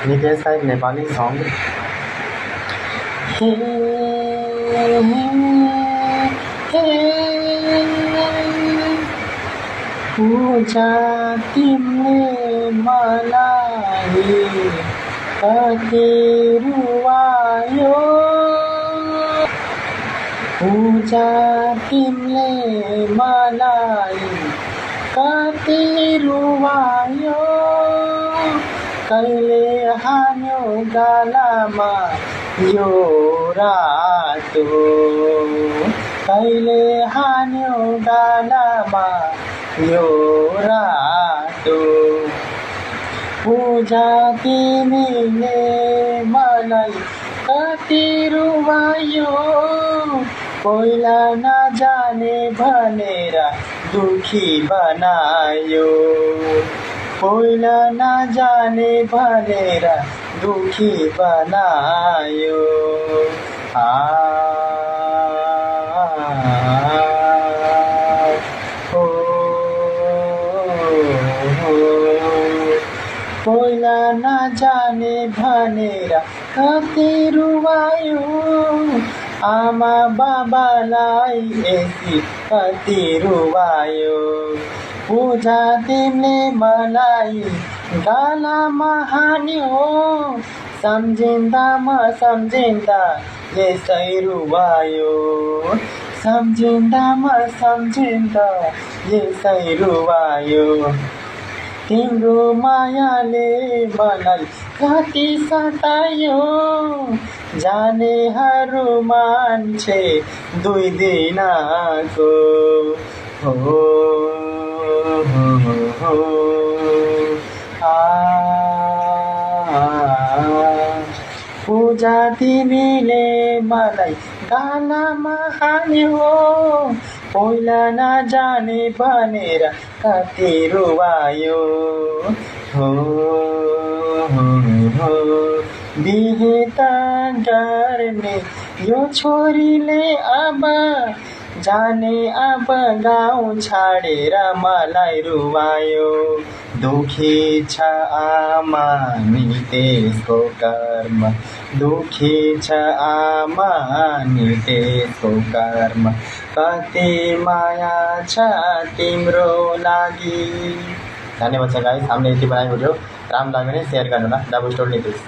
नितेश का एक नेपाली सॉन्ग। हे पूजा तिमीले मलाई कति रुवायो, पूजा तिमीले मलाई कति रुवायो, कहिले हान्यो गालामा यो रातो, कहिले हान्यो गालामा यो रातो, पूजा तिमीले मलाई कति रुवायो, पहिला नजाने भनेर दुखी बनायो, पहिला नजाने भनेर दुखी बनायो। पहिला नजाने भनेर कति रुवायो, आमा बाबालाई यति कति रुवायो, पूजा तिमीले मलाई गालामा हान्यो, सम्झिँदा म सम्झिँदा यसै रुवायो, सम्झिँदा म सम्झिँदा यसै रुवायो, तिम्रो मायाले मलाई कति सतायो, जानेहरू मान्छे दुई दिनको हो, पूजा तिमीले मलाई गालामा हान्यो, पहिला नजाने भनेर कति रुवायो, बिहे त डर्ने यो छोरीले अब जाने, अब गाउँ छाडेर मलाई रुवायो, दुखी छ आमा नि त्यसको कर्म, दुखी छ आमा नि त्यसको कर्म, कति माया छ तिम्रो लागि। धन्यवाद छ गाइस, हामीले यति बनाएको भिडियो राम्रो लाग्यो भने शेयर गर्नु होला। Double storey Nitesh.